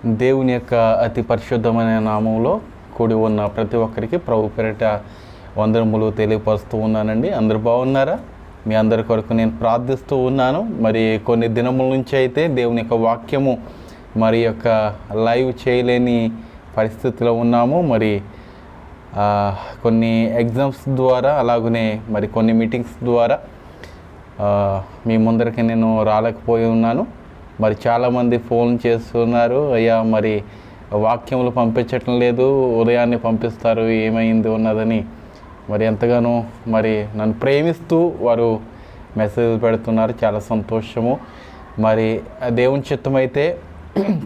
దేవుని యొక్క అతి పరిశుద్ధమైన నామంలో కూడి ఉన్న ప్రతి ఒక్కరికి ప్రభు పేరిట వందనములు తెలియపరుస్తూ ఉన్నానండి. అందరూ బాగున్నారా? మీ అందరి కొరకు నేను ప్రార్థిస్తూ ఉన్నాను. మరి కొన్ని దినముల నుంచి అయితే దేవుని యొక్క వాక్యము మరి యొక్క లైవ్ చేయలేని పరిస్థితిలో ఉన్నాము. మరి కొన్ని ఎగ్జామ్స్ ద్వారా అలాగనే మరి కొన్ని మీటింగ్స్ ద్వారా మీ ముందరికి నేను రాలేకపోయి ఉన్నాను. మరి చాలామంది ఫోన్ చేస్తున్నారు, అయ్యా మరి వాక్యములు పంపించటం లేదు, ఉదయాన్నే పంపిస్తారు, ఏమైంది ఉన్నదని మరి ఎంతగానో మరి నన్ను ప్రేమిస్తూ వారు మెసేజ్ పెడుతున్నారు. చాలా సంతోషము. మరి దేవుని చిత్తమైతే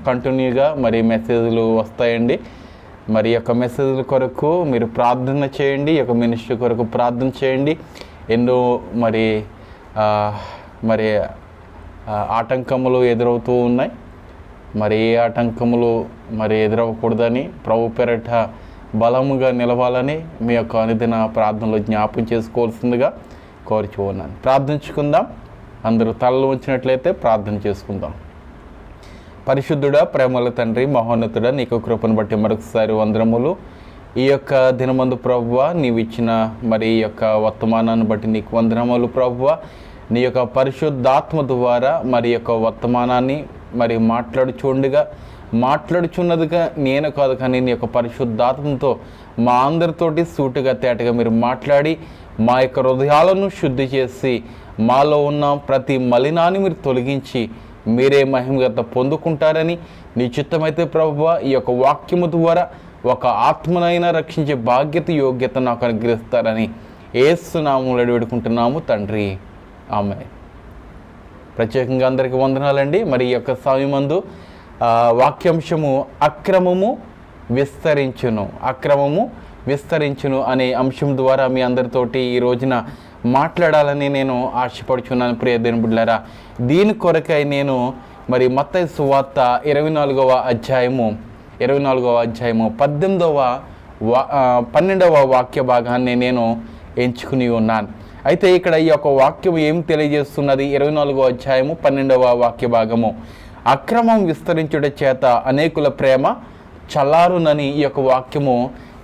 కంటిన్యూగా మరి మెసేజ్లు వస్తాయండి. మరి యొక్క మెసేజ్ల కొరకు మీరు ప్రార్థన చేయండి, యొక్క మినిస్ట్రీ కొరకు ప్రార్థన చేయండి. ఎన్నో మరి మరి ఆటంకములు ఎదురవుతూ ఉన్నాయి. మరి ఏ ఆటంకములు మరి ఎదురవ్వకూడదని ప్రభు పేరిట బలముగా నిలవాలని మీ యొక్క అనుదిన ప్రార్థనలో జ్ఞాపకం చేసుకోవాల్సిందిగా కోరుచూ ఉన్నాను. ప్రార్థించుకుందాం. అందరూ తలలు ఉంచినట్లయితే ప్రార్థన చేసుకుందాం. పరిశుద్ధుడా, ప్రేమల తండ్రి, మహోన్నతుడా, నీకు కృపను బట్టి మరొకసారి వందనములు. ఈ యొక్క దినమందు ప్రభువా, నీవు ఇచ్చిన మరి ఈ యొక్క వర్తమానాన్ని బట్టి నీకు వందనములు ప్రభువా. నీ యొక్క పరిశుద్ధాత్మ ద్వారా మరి యొక్క వర్తమానాన్ని మరి మాట్లాడుచున్నదిగా నేను కాదు, కానీ నీ యొక్క పరిశుద్ధాత్మతో మా అందరితోటి సూటిగా తేటగా మీరు మాట్లాడి మా యొక్క హృదయాలను శుద్ధి చేసి మాలో ఉన్న ప్రతి మలినాన్ని మీరు తొలగించి మీరే మహిమగత పొందుకుంటారని నీ చిత్తమైతే ప్రభువా, ఈ యొక్క వాక్యము ద్వారా ఒక ఆత్మనైనా రక్షించే బాధ్యత యోగ్యత నాకు అనుగ్రహిస్తారని యేసు నామములో వేడుకుంటున్నాము తండ్రి, ఆమేన్. ప్రత్యేకంగా అందరికీ వందనాలండి. మరి ఈ యొక్క సమయమందు వాక్యాంశము అక్రమము విస్తరించును అనే అంశం ద్వారా మీ అందరితోటి ఈ రోజున మాట్లాడాలని నేను ఆశపడుచున్నాను. ప్రియ దేవుని బిడ్డలారా, దీని కొరకై నేను మరి మత్తయి సువార్త 24వ అధ్యాయము 12వ వాక్య భాగాన్ని నేను ఎంచుకుని ఉన్నాను. అయితే ఇక్కడ ఈ యొక్క వాక్యం ఏం తెలియజేస్తున్నది? 24వ అధ్యాయము 12వ వాక్య భాగము, అక్రమం విస్తరించుట చేత అనేకుల ప్రేమ చల్లారునని ఈ యొక్క వాక్యము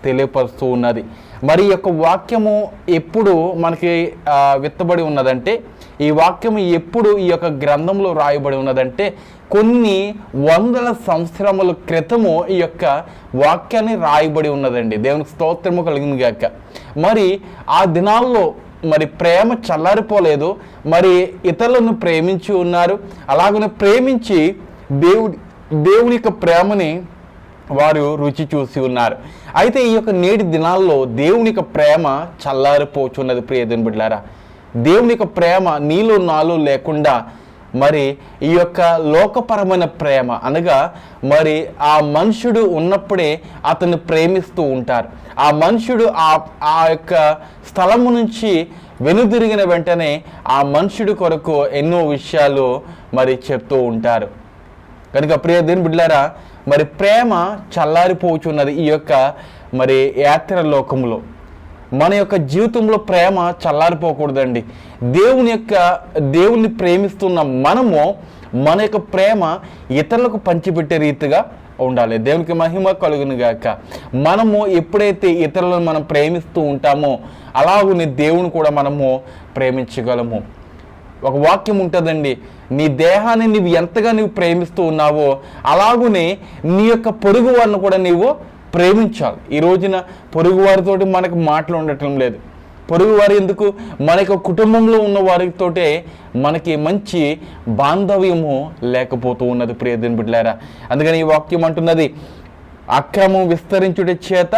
తెలియపరుస్తూ ఉన్నది. మరి ఈ యొక్క వాక్యము ఎప్పుడు మనకి విత్తబడి ఉన్నదంటే, ఈ వాక్యము ఎప్పుడు ఈ యొక్క గ్రంథంలో రాయబడి ఉన్నదంటే, కొన్ని వందల సంవత్సరముల క్రితము ఈ యొక్క వాక్యాన్ని రాయబడి ఉన్నదండి. దేవునికి స్తోత్రము కలిగింది గాక. మరి ఆ దినాల్లో మరి ప్రేమ చల్లారిపోలేదు. మరి ఇతరులను ప్రేమించి ఉన్నారు. అలాగనే ప్రేమించి దేవుని యొక్క ప్రేమని వారు రుచి చూసి ఉన్నారు. అయితే ఈ యొక్క నేటి దినాల్లో దేవుని యొక్క ప్రేమ చల్లారిపోచున్నది. ప్రియ దేవుని బిడ్డలారా, దేవుని యొక్క ప్రేమ నీలో నాలో లేకుండా మరి ఈ యొక్క లోకపరమైన ప్రేమ అనగా మరి ఆ మనుషుడు ఉన్నప్పుడే అతన్ని ప్రేమిస్తూ ఉంటారు. ఆ మనుషుడు ఆ యొక్క స్థలము నుంచి వెనుదిరిగిన వెంటనే ఆ మనుషుడి కొరకు ఎన్నో విషయాలు మరి చెప్తూ ఉంటారు. కనుక ప్రియ దేవుని బిడ్డలారా, మరి ప్రేమ చల్లారిపోచున్నది. ఈ యొక్క మరి యాత్ర లోకంలో మన యొక్క జీవితంలో ప్రేమ చల్లారిపోకూడదండి. దేవుని ప్రేమిస్తున్న మనము మన యొక్క ప్రేమ ఇతరులకు పంచిపెట్టే రీతిగా ఉండాలి. దేవునికి మహిమ కలుగును గాక. మనము ఎప్పుడైతే ఇతరులను మనం ప్రేమిస్తూ ఉంటామో అలాగనే దేవుని కూడా మనము ప్రేమించగలము. ఒక వాక్యం ఉంటుందండి, నీ దేహాన్ని నీవు ఎంతగా నీవు ప్రేమిస్తూ ఉన్నావో అలాగునే నీ యొక్క పొరుగు వారిని కూడా నీవు ప్రేమించాలి. ఈ రోజున పొరుగు వారితోటి మనకు మాటలు ఉండటం లేదు. పొరుగు వారి ఎందుకు, మన యొక్క కుటుంబంలో ఉన్న వారితోటే మనకి మంచి బాంధవ్యము లేకపోతూ ఉన్నది. ప్రియ దేవుని బిడ్డలారా, అందుకని ఈ వాక్యం అంటున్నది, అక్రమం విస్తరించుట చేత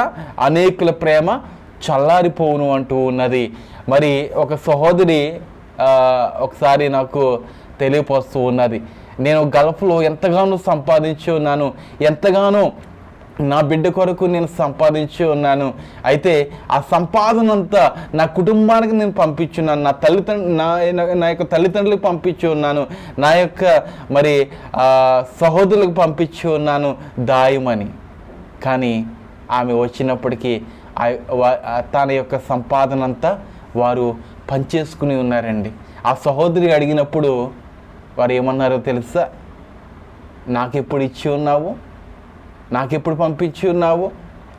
అనేకుల ప్రేమ చల్లారిపోవును అంటూ ఉన్నది. మరి ఒక సహోదరి ఒకసారి నాకు తెలియపరుస్తూ ఉన్నది, నేను గల్ఫ్లో ఎంతగానో సంపాదించి ఉన్నాను, ఎంతగానో నా బిడ్డ కొరకు నేను సంపాదించి ఉన్నాను. అయితే ఆ సంపాదన అంతా నా కుటుంబానికి నేను పంపించున్నాను, నా యొక్క తల్లిదండ్రులకు పంపించి ఉన్నాను, నా యొక్క మరి సహోదరులకు పంపించి ఉన్నాను దాయమని. కానీ ఆమె వచ్చినప్పటికీ తన యొక్క సంపాదన అంతా వారు పంచేసుకుని ఉన్నారండి. ఆ సహోదరి అడిగినప్పుడు వారు ఏమన్నారో తెలుసా? నాకెప్పుడు ఇచ్చి ఉన్నావు, నాకెప్పుడు పంపించి ఉన్నావు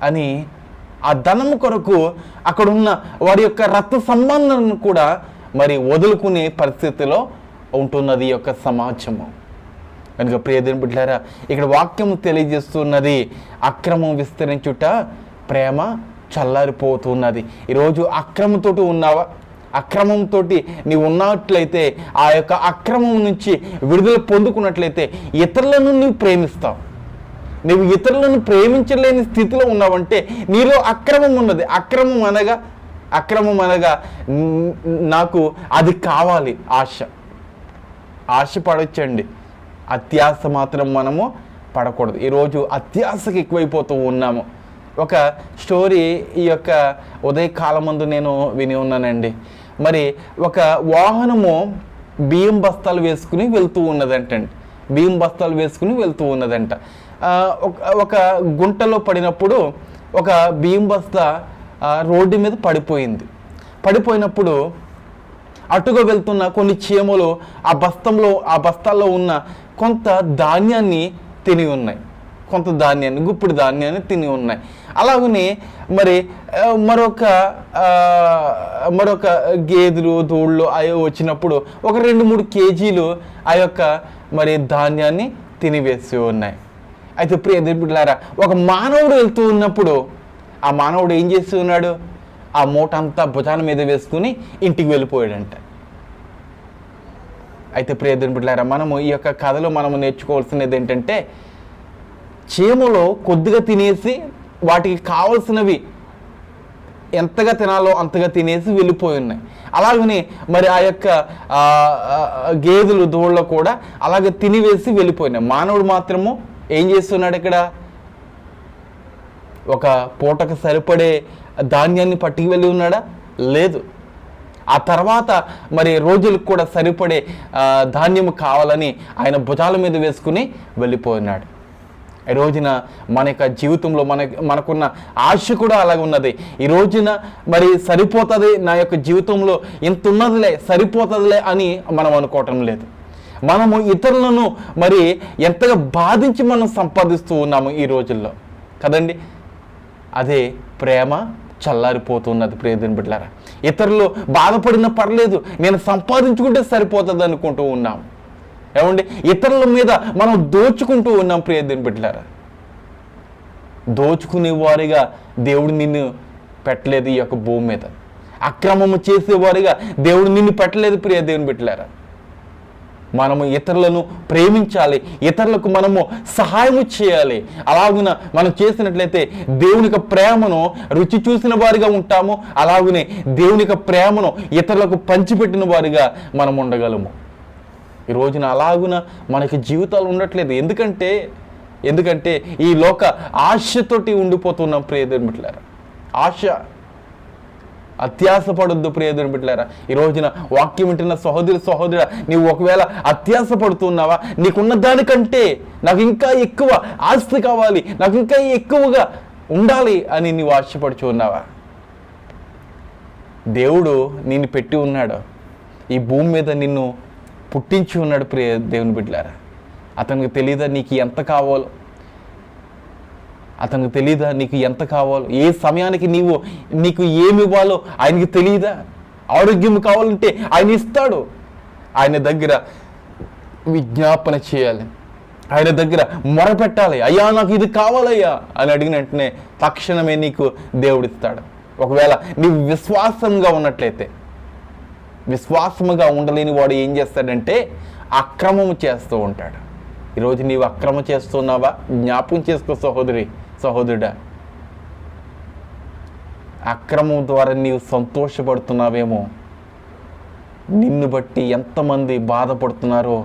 అని ఆ ధనము కొరకు అక్కడున్న వారి యొక్క రక్త సంబంధాలను కూడా మరి వదులుకునే పరిస్థితిలో ఉంటున్నది ఈ యొక్క సమాజము. కనుక ప్రియదేవుని బిడ్డలారా, ఇక్కడ వాక్యము తెలియజేస్తున్నది అక్రమం విస్తరించుట ప్రేమ చల్లారిపోతున్నది. ఈరోజు అక్రమంతో ఉన్నావా? అక్రమంతో నీవు ఉన్నట్లయితే ఆ యొక్క అక్రమం నుంచి విడుదల పొందుకున్నట్లయితే ఇతరులను నీవు ప్రేమిస్తావు. నువ్వు ఇతరులను ప్రేమించలేని స్థితిలో ఉన్నావంటే నీలో అక్రమం ఉన్నది. అక్రమం అనగా నాకు అది కావాలి, ఆశ పడొచ్చండి. అత్యాశ మాత్రం మనము పడకూడదు. ఈరోజు అత్యాశకి ఎక్కువైపోతూ ఉన్నాము. ఒక స్టోరీ ఈ యొక్క ఉదయకాలం ముందు నేను విని ఉన్నానండి. మరి ఒక వాహనము బియ్యం బస్తాలు వేసుకుని వెళ్తూ ఉన్నదంట. ఒక గుంటలో పడినప్పుడు ఒక బియ్యం బస్తా రోడ్డు మీద పడిపోయినప్పుడు అటుగా వెళ్తున్న కొన్ని చీమలు ఆ బస్తాల్లో ఉన్న కొంత ధాన్యాన్ని తిని ఉన్నాయి. గుప్పిడి ధాన్యాన్ని తిని ఉన్నాయి. అలాగనే మరి మరొక గేదెలు దూళ్ళు అవి వచ్చినప్పుడు ఒక 2-3 కేజీలు ఆ యొక్క మరి ధాన్యాన్ని తినివేసి ఉన్నాయి. అయితే ప్రియ బిడ్డలారా, ఒక మానవుడు వెళ్తూ ఉన్నప్పుడు ఆ మానవుడు ఏం చేస్తూ ఉన్నాడు? ఆ మూట అంతా భుజాల మీద వేసుకుని ఇంటికి వెళ్ళిపోయాడంట. అయితే ప్రియ బిడ్డలారా, మనము ఈ యొక్క కథలో మనము నేర్చుకోవాల్సినది ఏంటంటే, చీమలో కొద్దిగా తినేసి వాటికి కావలసినవి ఎంతగా తినాలో అంతగా తినేసి వెళ్ళిపోయి ఉన్నాయి. అలాగనే మరి ఆ యొక్క గేదెలు దూడలు కూడా అలాగే తినివేసి వెళ్ళిపోయినాయి. మానవుడు మాత్రము ఏం చేస్తున్నాడు? ఇక్కడ ఒక పూటకు సరిపడే ధాన్యాన్ని పట్టుకు వెళ్ళి ఉన్నాడా? లేదు. ఆ తర్వాత మరి రోజులకు కూడా సరిపడే ధాన్యము కావాలని ఆయన భుజాల మీద వేసుకుని వెళ్ళిపోయినాడు. ఈ రోజున మన యొక్క జీవితంలో మనకున్న ఆశ కూడా అలాగే ఉన్నది. ఈ రోజున మరి సరిపోతుంది, నా యొక్క జీవితంలో ఇంత ఉన్నదిలే, సరిపోతుందిలే అని మనం అనుకోవటం లేదు. మనము ఇతరులను మరి ఎంతగా బాధించి మనం సంపాదిస్తూ ఉన్నాము ఈ రోజుల్లో కదండి. అదే ప్రేమ చల్లారిపోతున్నది. ప్రియదేవుని బిడ్డలారా, ఇతరులు బాధపడినా పర్లేదు, నేను సంపాదించుకుంటే సరిపోతుంది అనుకుంటూ ఉన్నాం. ఏమండి, ఇతరుల మీద మనం దోచుకుంటూ ఉన్నాం. ప్రియదేవుని బిడ్డలారా, దోచుకునే వారిగా దేవుడు నిన్ను పెట్టలేదు ఈ యొక్క భూమి మీద. అక్రమము చేసేవారిగా దేవుడు నిన్ను పెట్టలేదు. ప్రియదేవుని బిడ్డలారా, మనము ఇతరులను ప్రేమించాలి, ఇతరులకు మనము సహాయము చేయాలి. అలాగున మనం చేసినట్లయితే దేవుని యొక్క ప్రేమను రుచి చూసిన వారిగా ఉంటాము. అలాగునే దేవుని యొక్క ప్రేమను ఇతరులకు పంచిపెట్టిన వారిగా మనం ఉండగలము. ఈ రోజున అలాగున మనకి జీవితాలు ఉండట్లేదు. ఎందుకంటే ఈ లోక ఆశతోటి ఉండిపోతున్నాం. ప్రియదేవుని బిడ్డలారా, ఆశ, అత్యాశ పడొద్దు. ప్రియదేవుని బిడ్డలారా, ఈ రోజున వాక్యం వింటున్న సహోదరుడా, నీవు ఒకవేళ అత్యాశ పడుతున్నావా? నీకున్న దానికంటే నాకు ఇంకా ఎక్కువ ఆస్తి కావాలి, నాకు ఇంకా ఎక్కువగా ఉండాలి అని నీవు ఆశపడుచు ఉన్నావా? దేవుడు నిన్ను పెట్టి ఉన్నాడు, ఈ భూమి మీద నిన్ను పుట్టించి ఉన్నాడు. ప్రియ దేవుని బిడ్డలారా, అతనికి తెలీదా నీకు ఎంత కావాలో? అతనికి తెలీదా నీకు ఎంత కావాలో? ఏ సమయానికి నీకు ఏమి ఇవ్వాలో ఆయనకి తెలీదా? ఆరోగ్యం కావాలంటే ఆయన ఇస్తాడు. ఆయన దగ్గర విజ్ఞాపన చేయాలి, ఆయన దగ్గర మొరపెట్టాలి. అయ్యా నాకు ఇది కావాలయ్యా అని అడిగిన వెంటనే తక్షణమే నీకు దేవుడిస్తాడు. ఒకవేళ నీవు విశ్వాసంగా ఉన్నట్లయితే. విశ్వాసముగా ఉండలేని వాడు ఏం చేస్తాడంటే అక్రమము చేస్తూ ఉంటాడు. ఈరోజు నీవు అక్రమం చేస్తున్నావా? జ్ఞాపకం చేసుకో సహోదరుడా. అక్రమం ద్వారా నీవు సంతోషపడుతున్నావేమో. నిన్ను బట్టి ఎంతమంది బాధపడుతున్నారో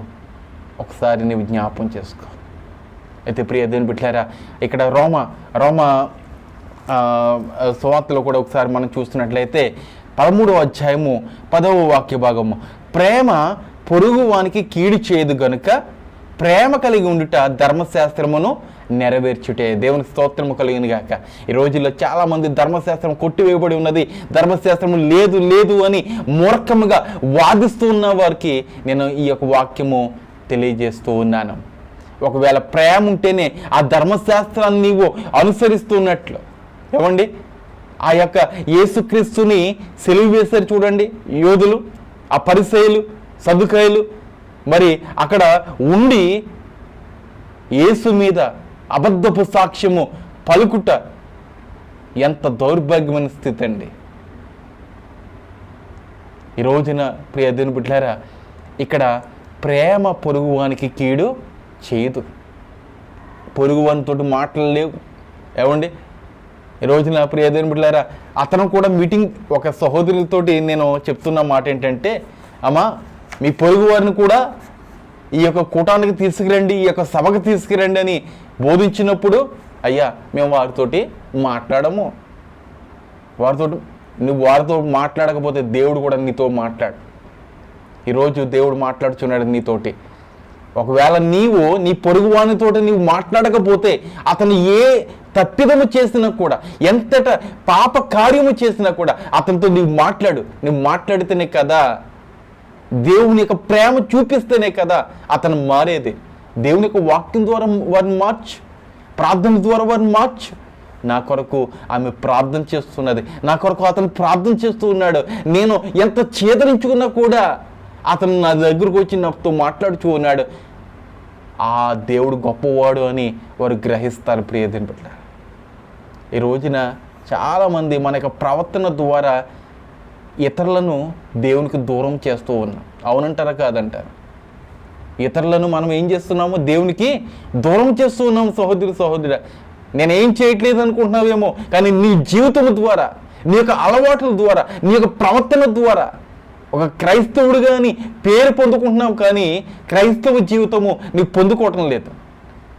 ఒకసారి నీవు జ్ఞాపకం చేసుకో. అయితే ప్రియ దేవుని బిడ్డలారా, ఇక్కడ రోమ సువార్తలో కూడా ఒకసారి మనం చూస్తున్నట్లయితే 13వ అధ్యాయము 10వ వాక్య భాగము, ప్రేమ పొరుగు వానికి కీడు చేయదు గనుక ప్రేమ కలిగి ఉండుట ధర్మశాస్త్రమును నెరవేర్చుటే. దేవునికి స్తోత్రము కలిగిన గాక. ఈ రోజుల్లో చాలామంది ధర్మశాస్త్రం కొట్టివేయబడి ఉన్నది, ధర్మశాస్త్రము లేదు అని మూర్ఖముగా వాదిస్తూ ఉన్న వారికి నేను ఈ యొక్క వాక్యము తెలియజేస్తూ ఉన్నాను. ఒకవేళ ప్రేమ ఉంటేనే ఆ ధర్మశాస్త్రాన్ని నీవు అనుసరిస్తున్నట్లు. ఏమండి, ఆ యొక్క యేసుక్రీస్తుని సిలువ వేశారు చూడండి యోధులు, ఆ పరిసయ్యులు, సదుకాయులు. మరి అక్కడ ఉండి యేసు మీద అబద్ధపు సాక్ష్యము పలుకుట ఎంత దౌర్భాగ్యమైన స్థితి అండి. ఈ రోజున ప్రియ దేవుని బిడ్డలారా, ఇక్కడ ప్రేమ పొరుగువానికి కీడు చేయదు. పొరుగువానితో మాటలు లేవు. ఏమండి, ఈ రోజున ప్రియ దేవుని బిడ్డలారా, అతను కూడా మీటింగ్ ఒక సహోదరులతోటి నేను చెప్తున్న మాట ఏంటంటే, అమ్మా మీ పొరుగు వారిని కూడా ఈ యొక్క కూటానికి తీసుకురండి, ఈ యొక్క సభకు తీసుకురండి అని బోధించినప్పుడు, అయ్యా మేము వారితోటి మాట్లాడము, నువ్వు వారితో మాట్లాడకపోతే దేవుడు కూడా నీతో మాట్లాడు. ఈరోజు దేవుడు మాట్లాడుచున్నాడు నీతోటి. ఒకవేళ నీవు నీ పొరుగు వానితోటి నీవు మాట్లాడకపోతే అతను ఏ తప్పిదము చేసినా కూడా, ఎంతట పాప కార్యము చేసినా కూడా అతనితో నీవు మాట్లాడు. నువ్వు మాట్లాడితేనే కదా, దేవుని యొక్క ప్రేమ చూపిస్తేనే కదా అతను మారేది. దేవుని యొక్క వాక్యం ద్వారా వారిని మార్చు, ప్రార్థన ద్వారా వారిని మార్చు. నా కొరకు ఆమె ప్రార్థన చేస్తున్నది, నా కొరకు అతను ప్రార్థన చేస్తూ ఉన్నాడు. నేను ఎంత చేదరించుకున్నా కూడా అతను నా దగ్గరకు వచ్చి నాతో మాట్లాడుచూ ఉన్నాడు. ఆ దేవుడు గొప్పవాడు అని వారు గ్రహిస్తారు. ప్రియదేని బిడ్డ, ఈ రోజున చాలామంది మన యొక్క ప్రవర్తన ద్వారా ఇతరులను దేవునికి దూరం చేస్తూ ఉన్నాం. అవునంటారా కాదంటారు? ఇతరులను మనం ఏం చేస్తున్నామో దేవునికి దూరం చేస్తూ ఉన్నాము. సహోదరుడా, నేనేం చేయట్లేదు అనుకుంటున్నావేమో, కానీ నీ జీవితం ద్వారా, నీ యొక్క అలవాట్ల ద్వారా, నీ యొక్క ప్రవర్తన ద్వారా ఒక క్రైస్తవుడుగా నీ పేరు పొందుకుంటున్నావు, కానీ క్రైస్తవ జీవితము నీవు పొందుకోవటం లేదు.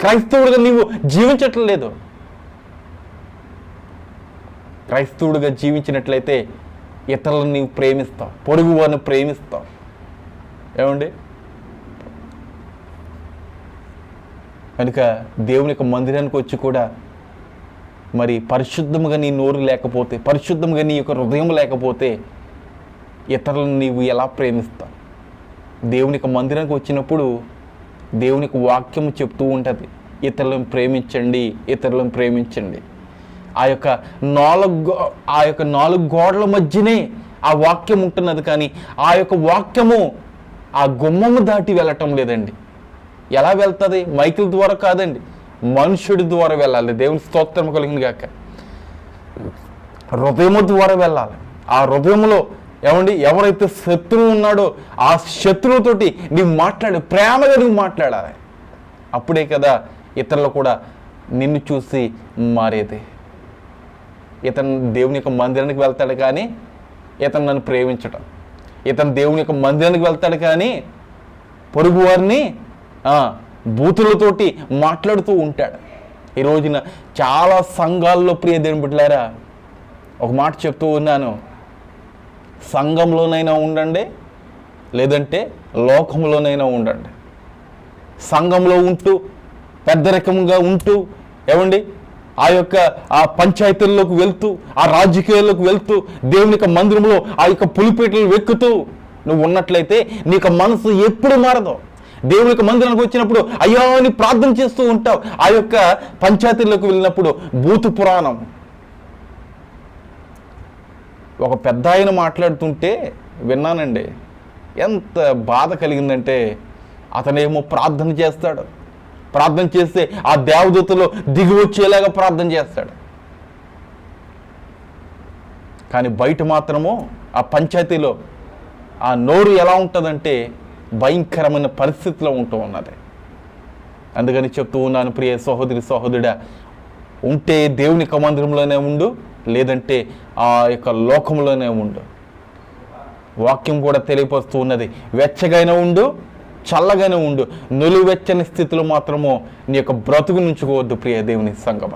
క్రైస్తవుడిగా నీవు జీవించటం లేదు. క్రైస్తవుడిగా జీవించినట్లయితే ఇతరులను నీవు ప్రేమిస్తావు, పొరుగు వారిని ప్రేమిస్తావు. ఏమండి, కనుక దేవుని యొక్క మందిరానికి వచ్చి కూడా మరి పరిశుద్ధముగా నీ నోరు లేకపోతే, పరిశుద్ధముగా నీ యొక్క హృదయం లేకపోతే ఇతరులను నీవు ఎలా ప్రేమిస్తావు? దేవుని యొక్క మందిరానికి వచ్చినప్పుడు దేవుని యొక్క వాక్యము చెప్తూ ఉంటుంది, ఇతరులను ప్రేమించండి, ఇతరులను ప్రేమించండి. ఆ యొక్క నాలుగు గోడల మధ్యనే ఆ వాక్యం ఉంటున్నది, కానీ ఆ యొక్క వాక్యము ఆ గుమ్మము దాటి వెళ్ళటం లేదండి. ఎలా వెళ్తుంది? మైకుల ద్వారా కాదండి, మనుషుడి ద్వారా వెళ్ళాలి. దేవుని స్తోత్రం కలిగింది కాక హృదయము ద్వారా వెళ్ళాలి. ఆ హృదయంలో ఏమండి, ఎవరైతే శత్రువు ఉన్నాడో ఆ శత్రువుతోటి నీవు మాట్లాడి ప్రేమగా నువ్వు మాట్లాడాలి. అప్పుడే కదా ఇతరులు కూడా నిన్ను చూసి మారేది. ఇతను దేవుని యొక్క మందిరానికి వెళ్తాడు కానీ ఇతను నన్ను ప్రేమించటం, ఇతను దేవుని యొక్క మందిరానికి వెళ్తాడు కానీ పొరుగు వారిని బూతులతోటి మాట్లాడుతూ ఉంటాడు. ఈ రోజున చాలా సంఘాల్లో ప్రియ దేవుని బిడ్డలారా, ఒక మాట చెప్తూ ఉన్నాను, సంఘంలోనైనా ఉండండి, లేదంటే లోకంలోనైనా ఉండండి. సంఘంలో ఉంటూ పెద్దరికంగా ఉంటూ ఏమండి ఆ పంచాయతీల్లోకి వెళ్తూ, ఆ రాజకీయాల్లోకి వెళ్తూ, దేవుని యొక్క మందిరంలో ఆ యొక్క పులిపేటలు వెక్కుతూ నువ్వు ఉన్నట్లయితే నీకు మనసు ఎప్పుడు మారదు. దేవుని యొక్క మందిరానికి వచ్చినప్పుడు అయ్యో అని ప్రార్థన చేస్తూ ఉంటావు. ఆ యొక్క పంచాయతీల్లోకి వెళ్ళినప్పుడు భూతు పురాణం. ఒక పెద్ద ఆయన మాట్లాడుతుంటే విన్నానండి, ఎంత బాధ కలిగిందంటే, అతనేమో ప్రార్థన చేస్తాడు, ప్రార్థన చేస్తే ఆ దేవదూతలు దిగి వచ్చేలాగా ప్రార్థన చేస్తాడు, కానీ బయట మాత్రము ఆ పంచాయతీలో ఆ నోరు ఎలా ఉంటుందంటే భయంకరమైన పరిస్థితిలో ఉంటూ ఉన్నది. అందుకని చెప్తూ ఉన్నాను ప్రియ సహోదరుడా, ఉంటే దేవుని యొక్క మందిరంలోనే ఉండు, లేదంటే ఆ యొక్క లోకంలోనే ఉండు. వాక్యం కూడా తెలియపరుస్తూ ఉన్నది, వెచ్చగైనా ఉండు, చల్లగానే ఉండు, నులివెచ్చని స్థితిలో మాత్రము నీ యొక్క బ్రతుకు నుంచుకోవద్దు ప్రియ దేవుని సంగమ.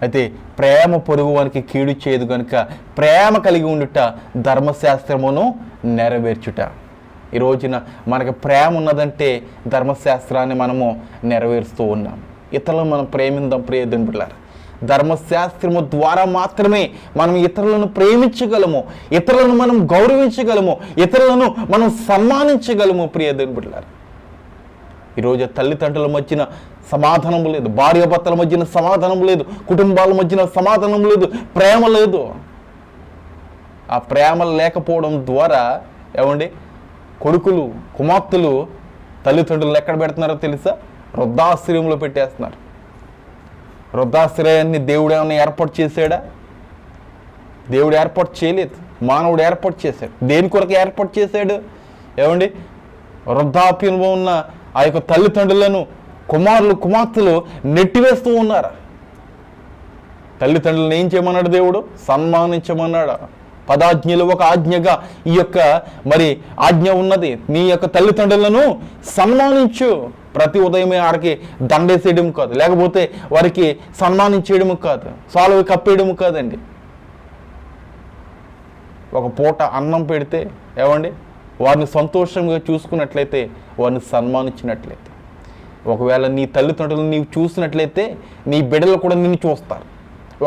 అయితే ప్రేమ పొరుగువానికి కీడు చేయదు కనుక ప్రేమ కలిగి ఉండుట ధర్మశాస్త్రమును నెరవేర్చుట. ఈ రోజున మనకు ప్రేమ ఉన్నదంటే ధర్మశాస్త్రాన్ని మనము నెరవేరుస్తూ ఉన్నాం. ఇతరులను మనం ప్రేమిద్దాం ప్రియ దేవుని బిడ్డలారా. ధర్మశాస్త్రము ద్వారా మాత్రమే మనం ఇతరులను ప్రేమించగలము, ఇతరులను మనం గౌరవించగలము, ఇతరులను మనం సన్మానించగలము ప్రియ దేవుని బిడ్డలారా. ఈరోజు తల్లిదండ్రుల మధ్యన సమాధానం లేదు, భార్యాభర్తల మధ్యన సమాధానం లేదు, కుటుంబాల మధ్యన సమాధానం లేదు, ప్రేమ లేదు. ఆ ప్రేమ లేకపోవడం ద్వారా కొడుకులు కుమార్తెలు తల్లిదండ్రులు ఎక్కడ పెడుతున్నారో తెలుసా? వృద్ధాశ్రయంలో పెట్టేస్తున్నారు. వృద్ధాశ్రయాన్ని దేవుడు ఏమైనా ఏర్పాటు చేశాడా? దేవుడు ఏర్పాటు చేయలేదు, మానవుడు ఏర్పాటు చేశాడు. దేని కొరకు ఏర్పాటు చేశాడు? వృద్ధాప్యంలో ఉన్న ఆ యొక్క తల్లిదండ్రులను కుమారులు కుమార్తెలు నెట్టివేస్తూ ఉన్నారు. తల్లిదండ్రులను ఏం చేయమన్నాడు దేవుడు? సన్మానించమన్నాడు. 10 ఆజ్ఞలు ఒక ఆజ్ఞగా ఈ యొక్క ఆజ్ఞ ఉన్నది. నీ యొక్క తల్లిదండ్రులను సన్మానించు. ప్రతి ఉదయమే ఆడికి దండేసేయడం కాదు, లేకపోతే వారికి సన్మానించేయడం కాదు, సాలువ కప్పేయడం కాదండి. ఒక పూట అన్నం పెడితే వారిని సంతోషంగా చూసుకున్నట్లయితే, వారిని సన్మానించినట్లయితే, ఒకవేళ నీ తల్లిదండ్రులను నీవు చూసినట్లయితే నీ బిడ్డలు కూడా నిన్ను చూస్తారు.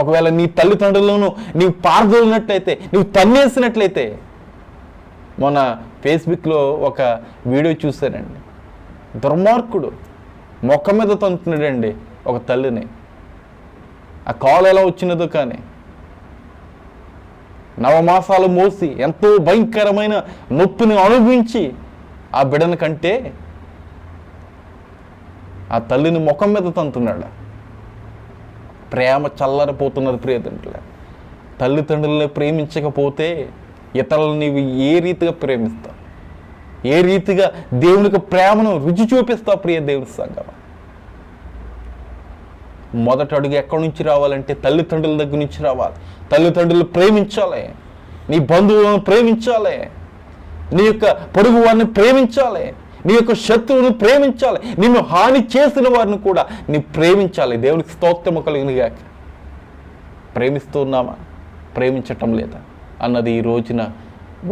ఒకవేళ నీ తల్లిదండ్రులను నీవు పారదోలినట్లయితే, నీవు తన్నేసినట్లయితే, మొన్న ఫేస్బుక్లో ఒక వీడియో చూశానండి. దుర్మార్గుడు మొక్క మీద తంతున్నాడండి ఒక తల్లిని. ఆ కాలు ఎలా వచ్చినదో కానీ, 9 మాసాలు మోసి ఎంతో భయంకరమైన నొప్పిని అనుభవించి ఆ బిడ్డను కంటే ఆ తల్లిని ముఖం మీద తంతున్నాడు. ప్రేమ చల్లరిపోతున్నది ప్రియతండ్రుల. తల్లిదండ్రులని ప్రేమించకపోతే ఇతరులను నీవు ఏ రీతిగా ప్రేమిస్తావు? ఏ రీతిగా దేవునికి ప్రేమను రుచి చూపిస్తావు? ప్రియ దేవుని సంగమ, మొదటి అడుగు ఎక్కడి నుంచి రావాలంటే తల్లిదండ్రుల దగ్గర నుంచి రావాలి. తల్లిదండ్రులు ప్రేమించాలి, నీ బంధువులను ప్రేమించాలి, నీ యొక్క పొరుగు వారిని ప్రేమించాలి, నీ యొక్క శత్రువుని ప్రేమించాలి, నిన్ను హాని చేసిన వారిని కూడా నీ ప్రేమించాలి. దేవునికి స్తోత్రము కలిగినగాక. ప్రేమిస్తున్నామా, ప్రేమించటం లేదా అన్నది ఈ రోజున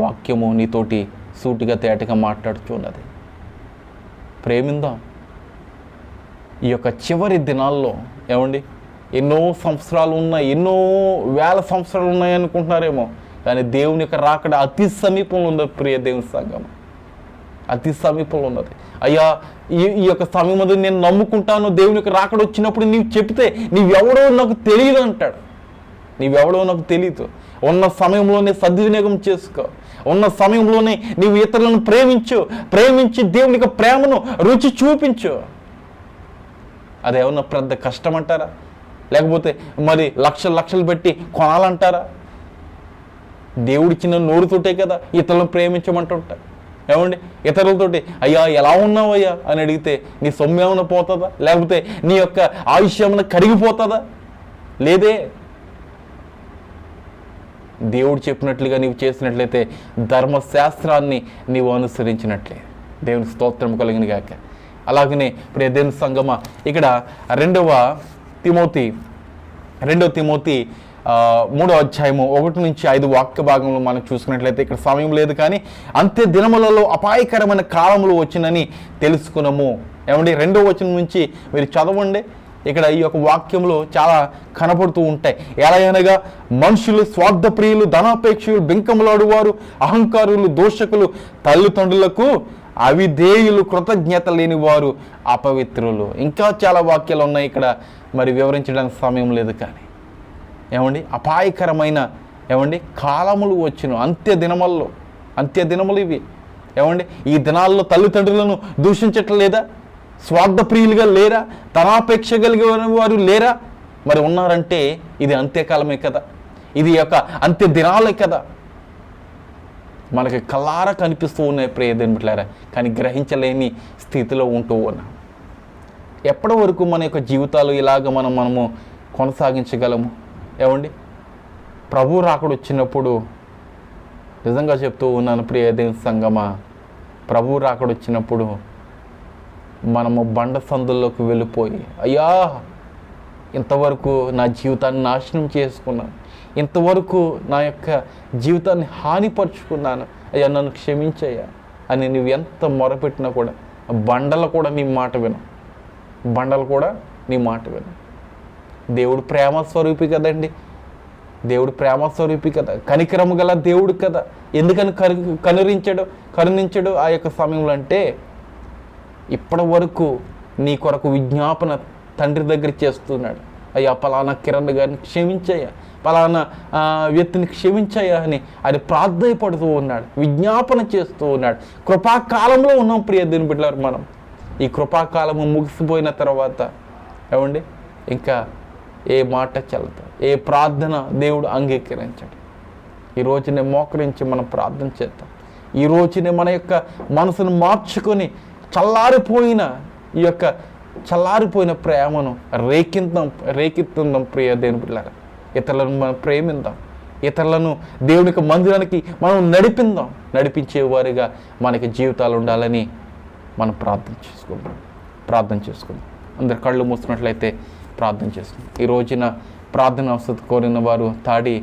వాక్యము నీతోటి సూటిగా తేటగా మాట్లాడుతున్నది. ప్రేమిందాం. ఈ యొక్క చివరి దినాల్లో ఎన్నో సంవత్సరాలు ఉన్నాయి, ఎన్నో వేల సంవత్సరాలు ఉన్నాయి అనుకుంటున్నారేమో, కానీ దేవుని యొక్క రాకడ అతి సమీపంలో ఉంది ప్రియ దేవుని సంగమ, అతి సమీపంలో ఉన్నది. అయ్యా, ఈ యొక్క సమయంలో నేను నమ్ముకుంటాను, దేవుని యొక్క రాకడ వచ్చినప్పుడు నీవు చెప్తే నీవెవడో నాకు తెలియదు అంటాడు. నీవెవడో నాకు తెలియదు. ఉన్న సమయంలోనే సద్వినియోగం చేసుకో. ఉన్న సమయంలోనే నీవు ఇతరులను ప్రేమించి దేవుని యొక్క ప్రేమను రుచి చూపించు. అదేమన్నా పెద్ద కష్టం అంటారా? లేకపోతే లక్షలు పెట్టి కొనాలంటారా? దేవుడిచ్చిన నోరుతోటే కదా ఇతరులను ప్రేమించమంటుంటారు. ఇతరులతోటి అయ్యా ఎలా ఉన్నావయ్యా అని అడిగితే నీ సొమ్ము ఏమైనా పోతుందా? లేకపోతే నీ యొక్క ఆయుష్యం ఏమైనా కరిగిపోతుందా? లేదే. దేవుడు చెప్పినట్లుగా నీవు చేసినట్లయితే ధర్మశాస్త్రాన్ని నీవు అనుసరించినట్లే. దేవుని స్తోత్రం కలిగిన గాక. అలాగనే ప్రియ దేవుని సంగమ, ఇక్కడ 2వ తిమోతి 3వ అధ్యాయము 1-5 వాక్య భాగంలో మనం చూసుకున్నట్లయితే, ఇక్కడ సమయం లేదు కానీ అంత్య దినములలో అపాయకరమైన కాలములు వచ్చినని తెలుసుకున్నాము. 2వ వచనం నుంచి మీరు చదవండి. ఇక్కడ ఈ యొక్క వాక్యంలో చాలా కనపడుతూ ఉంటాయి. ఎలా అనగా, మనుషులు స్వార్థప్రియులు, ధనాపేక్షలు, బెంకములాడువారు, అహంకారులు, దోషకులు, తల్లిదండ్రులకు అవిధేయులు, కృతజ్ఞత లేని వారు, అపవిత్రులు. ఇంకా చాలా వాక్యాలు ఉన్నాయి, ఇక్కడ వివరించడానికి సమయం లేదు. కానీ అపాయకరమైన కాలములు వచ్చును అంత్య దినములు ఇవి. ఈ దినాల్లో తల్లిదండ్రులను దూషించట్లేదా? స్వార్థప్రియులుగా లేరా? ధనాపేక్ష కలిగిన వారు లేరా? ఉన్నారంటే ఇది అంత్యకాలమే కదా, ఇది యొక్క అంత్య దినాలే కదా. మనకి కళ్ళారా కనిపిస్తూ ఉన్నాయి ప్రియ దేవులారా, కానీ గ్రహించలేని స్థితిలో ఉంటూ ఉన్నాం. ఎప్పటి వరకు మన యొక్క జీవితాలు ఇలాగ మనము కొనసాగించగలము? ప్రభు రాకడ వచ్చినప్పుడు నిజంగా చెప్తూ ఉన్నాను ప్రియ దేవుని సంగమా, ప్రభు రాకడ వచ్చినప్పుడు మనము బండ సందుల్లోకి వెళ్ళిపోయి, అయ్యా ఇంతవరకు నా జీవితాన్ని నాశనం చేసుకున్నాను, ఇంతవరకు నా యొక్క జీవితాన్ని హానిపరుచుకున్నాను, అయ్యా నన్ను క్షమించయ్యా అని నువ్వు ఎంత మొరపెట్టినా కూడా బండలు కూడా నీ మాట విను. దేవుడు ప్రేమ స్వరూపి కదండి. దేవుడు ప్రేమ స్వరూపి కదా, కనికరము గల దేవుడు కదా. ఎందుకని కరుణించడు ఆ యొక్క సమయంలో అంటే, ఇప్పటి వరకు నీ కొరకు విజ్ఞాపన తండ్రి దగ్గర చేస్తున్నాడు. అయ్యా పలానా కిరణ్ గారిని క్షమించయ్యా, పలానా వ్యక్తిని క్షమించయ్యా అని ఆయన ప్రార్థయపడుతూ ఉన్నాడు, విజ్ఞాపన చేస్తూ ఉన్నాడు. కృపాకాలంలో ఉన్నాం ప్రియ దేవుని బిడ్డలారా. మనం ఈ కృపాకాలము ముగిసిపోయిన తర్వాత ఏమండి ఇంకా ఏ మాట చల్లదు, ఏ ప్రార్థన దేవుడు అంగీకరించాడు. ఈ రోజునే మోకరించి మనం ప్రార్థన చేద్దాం. ఈ రోజునే మన యొక్క మనసును మార్చుకొని చల్లారిపోయిన ప్రేమను రేకెత్తుందాం ప్రియ దేవుని బిడ్డలారా. ఇతరులను మనం ప్రేమిద్దాం, ఇతరులను దేవునికి మందిరానికి మనం నడిపించే వారిగా మనకి జీవితాలు ఉండాలని మనం ప్రార్థన చేసుకుందాం. అందరు కళ్ళు మూసినట్లయితే ప్రార్థన చేసుకుందాం. ఈ రోజున ప్రార్థన అవసరం కోరిన వారు తాడి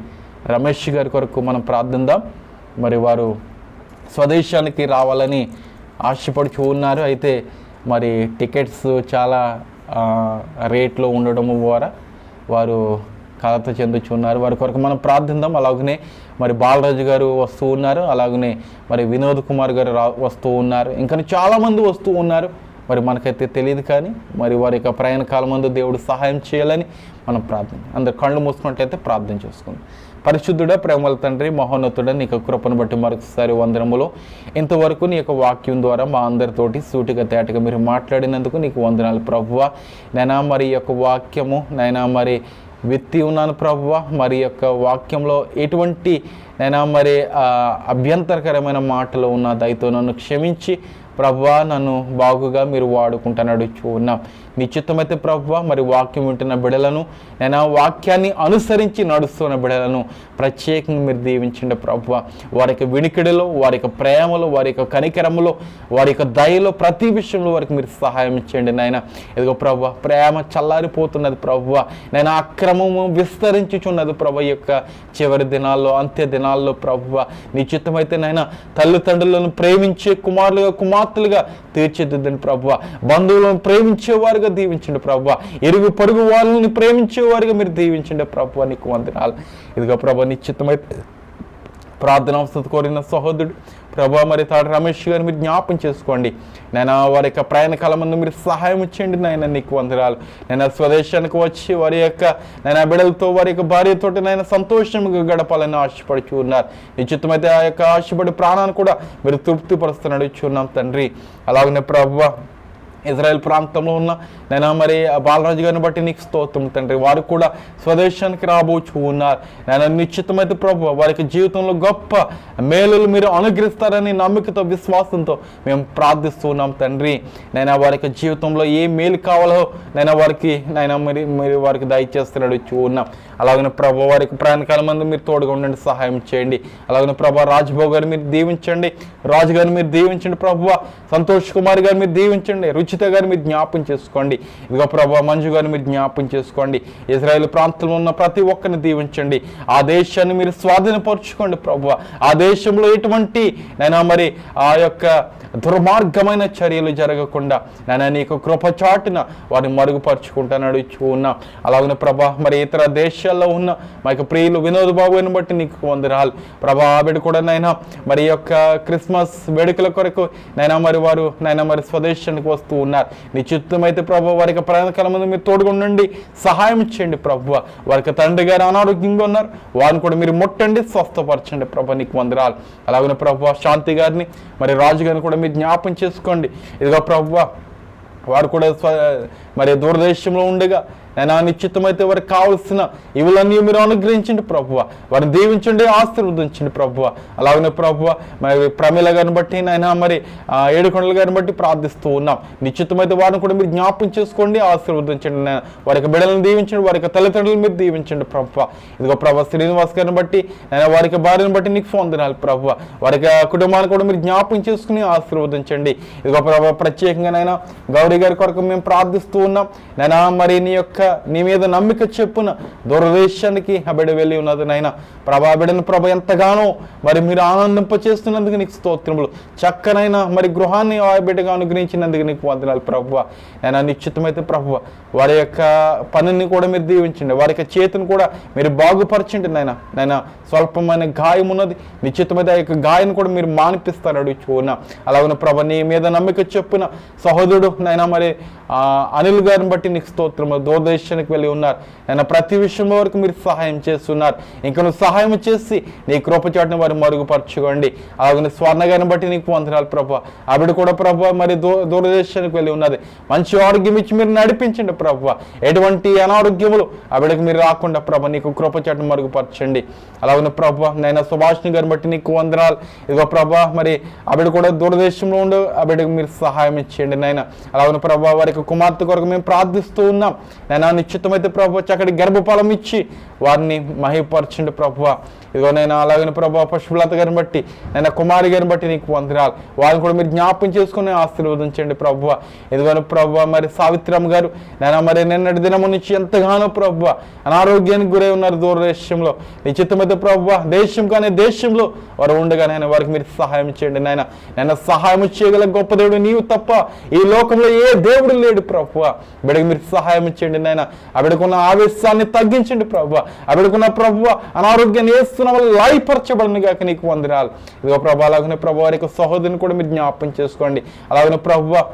రమేష్ గారి కొరకు మనం ప్రార్థిద్దాం. మరి వారు స్వదేశానికి రావాలని ఆశపడుచు ఉన్నారు. అయితే మరి టికెట్స్ చాలా రేట్లో ఉండడం ద్వారా వారు కలత చెందుచున్నారు. వారి కొరకు మనం ప్రార్థిద్దాం. అలాగనే మరి బాలరాజు గారు వస్తూ ఉన్నారు, అలాగనే మరి వినోద్ కుమార్ గారు వస్తూ ఉన్నారు, ఇంకా చాలామంది వస్తూ ఉన్నారు. మరి మనకైతే తెలియదు, కానీ మరి వారి యొక్క ప్రయాణ కాలం ముందు దేవుడు సహాయం చేయాలని మనం అందరు కళ్ళు మూసుకున్నట్లయితే ప్రార్థన చేసుకుందాం. పరిశుద్ధుడా, ప్రేమల తండ్రి, మహోన్నతుడా, నీకు కృపను బట్టి మరొకసారి వందనములు. ఇంతవరకు నీ యొక్క వాక్యం ద్వారా మా అందరితోటి సూటిగా తేటగా మీరు మాట్లాడినందుకు నీకు వందనాలు ప్రభువా. నైనా మరి యొక్క వాక్యము నైనా మరి వెత్తి ఉన్నాను ప్రభువా. మరి యొక్క వాక్యంలో ఎటువంటి నైనా మరి అభ్యంతరకరమైన మాటలు ఉన్న దయతో నన్ను క్షమించి ప్రభువా, నన్ను బాగుగా మీరు వాడుకుంటున్నాడు ఉన్నాం. నిశ్చితమైతే ప్రభువా, మరి వాక్యం వింటున్న బిడలను నేను వాక్యాన్ని అనుసరించి నడుస్తున్న బిడలను ప్రత్యేకంగా మీరు దీవించండి ప్రభువా. వారి యొక్క వినికిడిలో, వారి యొక్క ప్రేమలో, వారి యొక్క కనికరములో, వారి యొక్క దయలో ప్రతి విషయంలో వారికి మీరు సహాయం ఇచ్చండి నాయన. ఇదిగో ప్రభువా, ప్రేమ చల్లారిపోతున్నది ప్రభువా, నేను అక్రమము విస్తరించుచున్నది ప్రభు. యొక్క చివరి దినాల్లో, అంత్య దినాల్లో ప్రభువా, నిశ్చితమైతే నాయన తల్లిదండ్రులను ప్రేమించే కుమార్తెలుగా తీర్చిదిద్దండి ప్రభువా. బంధువులను ప్రేమించేవారుగా దీవించండి ప్రభువా. ఇరుగు పొరుగు వాళ్ళని ప్రేమించేవారుగా మీరు దీవించండి ప్రభువా. నీకు వందనాలు. ఇదిగో ప్రభువా, నిశ్చితమైతే ప్రార్థన అవసరం కోరిన సహోదరుడు ప్రభా మరి తాడు రమేష్ గారిని మీరు జ్ఞాపం చేసుకోండి నాయన. వారి యొక్క ప్రయాణ కాలం ముందు మీరు సహాయం ఇచ్చేయండి నాయన. నీకు వందనాలు. నేను స్వదేశానికి వచ్చి వారి యొక్క నేను బిడ్డలతో, వారి యొక్క భార్యతోటి నేను సంతోషంగా గడపాలని ఆశపడుచు ఉన్నారు. నిశ్చితమైతే ఆ యొక్క ఆశపడి ప్రాణాన్ని కూడా మీరు తృప్తిపరుస్తున్నాడు ఇచ్చున్నాం తండ్రి. అలాగనే ప్రభువా, ఇజ్రాయెల్ ప్రాంతంలో ఉన్న నేను మరి బాలరాజు గారిని బట్టి నీకు స్తోత్రం తండ్రి. వారు కూడా స్వదేశానికి రాబోచు ఉన్నారు నేను. నిశ్చితమైతే ప్రభు వారికి జీవితంలో గొప్ప మేలులు మీరు అనుగ్రహిస్తారని నమ్మికతో, విశ్వాసంతో మేము ప్రార్థిస్తున్నాం తండ్రి. నేను వారికి జీవితంలో ఏ మేలు కావాలో నేను వారికి మీరు వారికి దయచేస్తున్నాడు ఉన్నాం. అలాగనే ప్రభు వారికి ప్రయాణకాల మంది మీరు తోడుగా ఉండండి, సహాయం చేయండి. అలాగనే ప్రభు రాజ్బాబు గారిని మీరు దీవించండి, రాజు గారిని మీరు దీవించండి ప్రభువ. సంతోష్ కుమార్ గారిని మీరు దీవించండి, రుచిత గారిని మీరు జ్ఞాపం చేసుకోండి. ఇదిగో ప్రభు మంజు గారిని మీరు జ్ఞాపం చేసుకోండి. ఇజ్రాయెల్ ప్రాంతంలో ఉన్న ప్రతి ఒక్కరిని దీవించండి. ఆ దేశాన్ని మీరు స్వాధీనపరచుకోండి ప్రభువ. ఆ దేశంలో ఎటువంటి నైనా మరి ఆ యొక్క దుర్మార్గమైన చర్యలు జరగకుండా నైనా నీకు కృపచాటున వారిని మరుగుపరుచుకుంటానడు ఉన్నాం. అలాగనే ప్రభా మరి ఇతర దేశాల్లో ఉన్న మా యొక్క ప్రియులు వినోద్ బాబుని బట్టి నీకు వందనాలు ప్రభా. ఆవిడ కూడా నైనా మరి యొక్క క్రిస్మస్ వేడుకల కొరకు నైనా మరి వారు నైనా మరి స్వదేశానికి వస్తూ ఉన్నారు. నిశ్చితమైతే ప్రభు వారికి ప్రయాణకాలం ముందు మీరు తోడుగా ఉండండి, సహాయం చేయండి ప్రభు. వారికి తండ్రి గారు అనారోగ్యంగా ఉన్నారు, వారిని కూడా మీరు ముట్టండి, స్వస్థపరచండి ప్రభు. నీకు వందనాలు. అలాగనే ప్రభు శాంతి గారిని మరి రాజు గారిని కూడా మీరు జ్ఞాపం చేసుకోండి. ఇదిగో ప్రభు వారు కూడా మరి దూరదేశంలో ఉండగా నేను నిశ్చితమైతే వారికి కావలసిన ఇవులన్నీ మీరు అనుగ్రహించండి ప్రభువ. వారిని దీవించండి, ఆశీర్వదించండి ప్రభువ. అలాగనే ప్రభువ మరి ప్రమీల గారిని బట్టి నైనా మరి ఏడుకొండల గారిని బట్టి ప్రార్థిస్తూ ఉన్నాం. నిశ్చితమైతే వారిని కూడా మీరు జ్ఞాపం చేసుకోండి, ఆశీర్వదించండి. వారికి బిడ్డలను దీవించండి, వారికి తల్లిదండ్రులు మీరు దీవించండి ప్రభువ. ఇదిగో ప్రభు శ్రీనివాస్ గారిని బట్టి నేను వారికి భార్యను బట్టి నీకు వందనాలు ప్రభువ. వారికి కుటుంబాన్ని కూడా మీరు జ్ఞాపం చేసుకుని ఆశీర్వదించండి. ఇదిగో ప్రభు ప్రత్యేకంగా నైనా గౌరీ గారి కొరకు మేము ప్రార్థిస్తూ ఉన్నాం నైనా. మరి నీ మీద నమ్మిక చెప్పున దూరదేశానికి ఆ బిడ్డ వెళ్ళి ఉన్నది నైనా ప్రభా బిడ్డను ప్రభ ఎంతగానో మరి మీరు ఆనందింపచేస్తున్నందుకు నీకు స్తోత్రములు. చక్కనైన మరి గృహాన్ని ఆ బిడ్డగా అనుగ్రహించినందుకు నీకు వందనాలు ప్రభువా. నేను నిశ్చితమైతే ప్రభువా వారి యొక్క పనిని కూడా మీరు దీవించండి, వారి యొక్క చేతిని కూడా మీరు బాగుపరచండి నైనా స్వల్పమైన గాయం ఉన్నది, నిశ్చితమైతే ఆ యొక్క గాయం కూడా మీరు మానిపిస్తారు అడుగుచున్నా. అలాగే ప్రభ నీ మీద నమ్మిక చెప్పున సహోదరుడు నైనా మరి అనిల్ గారిని బట్టి నీకు స్తోత్రము. దూరదేశానికి వెళ్ళి ఉన్నారు నైనా, ప్రతి విషయం వరకు మీరు సహాయం చేస్తున్నారు. ఇంకా నువ్వు సహాయం చేసి నీ కృపచాటును వారు మరుగుపరచుకోండి. అలాగే స్వర్ణ గారిని బట్టి నీకు వందనాలు ప్రభా. ఆవిడ కూడా ప్రభా మరి దూరదేశానికి వెళ్ళి ఉన్నది, మంచి ఆరోగ్యం ఇచ్చి మీరు నడిపించండి ప్రభా. ఎటువంటి అనారోగ్యములు ఆవిడకి మీరు రాకుండా ప్రభా నీకు కృపచాటును మరుగుపరచండి. అలాగే ప్రభా నైనా సుభాష్ని గారిని బట్టి నీకు వందనాలు. ఇదిగో ప్రభా మరి ఆవిడ కూడా దూరదేశంలో ఉండు, ఆవిడకి మీరు సహాయం ఇచ్చేయండి నైనా. అలాగే ప్రభా వారికి కుమార్తె కొరకు మేము ప్రార్థిస్తూ ఉన్నాం నైనా. నిశ్చితమైతే ప్రభా చక్కటి గర్భఫలం ఇచ్చి వారిని మహిపరచండి ప్రభా. ఇదిగో నైనా అలాగే ప్రభా పుష్పలత గారిని బట్టి నైనా కుమారి గారిని బట్టి నీకు వందనాలు. వారిని కూడా మీరు జ్ఞాపకం చేసుకుని ఆశీర్వదించండి ప్రభా. ఇదిగో ప్రభా మరి సావిత్రమ్మ గారు నైనా మరి నిన్నటి దినము నుంచి ఎంతగానో ప్రభా అనారోగ్యానికి గురై ఉన్నారు దూరదేశంలో. నిశ్చితమైతే ప్రభా దేశం కానీ దేశంలో వారు ఉండగా నైనా వారికి మీరు సహాయం చేయండి నైనా సహాయం చేయగల గొప్ప దేవుడు నీవు తప్ప ఈ లోకంలో ఏ దేవుడు లేడు ప్రభా. బిడ్డకి మీరు సహాయం చేయండి నైనా. ఆవిడకున్న ఆవేశాన్ని తగ్గించండి ప్రభా. ఆవిడకున్న ప్రభా అనారోగ్యాన్ని వేస్తున్న వాళ్ళు లాయపరచబడిన గాక నీకు వందనాలు. ఇదిగో ప్రభా అలాగనే ప్రభా వారి యొక్క సహోదరుని కూడా మీరు జ్ఞాపకం చేసుకోండి. అలాగనే ప్రభా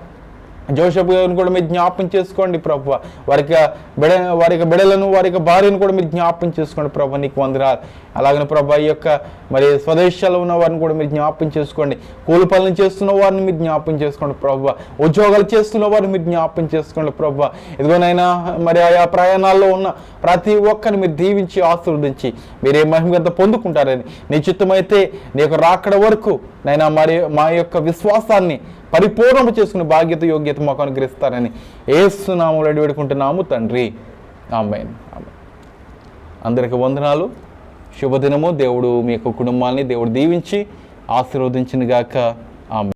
జోసెఫ్ గారిని కూడా మీరు జ్ఞాపకం చేసుకోండి ప్రభా. వారి యొక్క బిడలను వారి యొక్క భార్యను కూడా మీరు జ్ఞాపకం చేసుకోండి ప్రభా నీకు వందనాలు. అలాగనే ప్రభా ఈ యొక్క మరి స్వదేశాల్లో ఉన్న వారిని కూడా మీరు జ్ఞాపకం చేసుకోండి. కూలి పనులు చేస్తున్న వారిని మీరు జ్ఞాపకం చేసుకోండి ప్రభా. ఉద్యోగాలు చేస్తున్న వారిని మీరు జ్ఞాపకం చేసుకోండి ప్రభా. ఇదిగోనైనా మరి ఆయా ప్రయాణాల్లో ఉన్న ప్రతి ఒక్కరిని మీరు దీవించి ఆశీర్వదించి మీరే మహిమగంత పొందుకుంటారని నిశ్చితమైతే నీ యొక్క రాకడ వరకు నైనా మరి మా యొక్క విశ్వాసాన్ని పరిపూర్ణం చేసుకునే బాధ్యత యోగ్యత మాకు అనుగ్రహిస్తారని యేసు నామములో వేడుకుంటున్నాము తండ్రి, ఆమేన్. అందరికి వందనాలు, శుభదినము. దేవుడు మీ యొక్క కుటుంబాన్ని దేవుడు దీవించి ఆశీర్వదించిన గాక. ఆమేన్.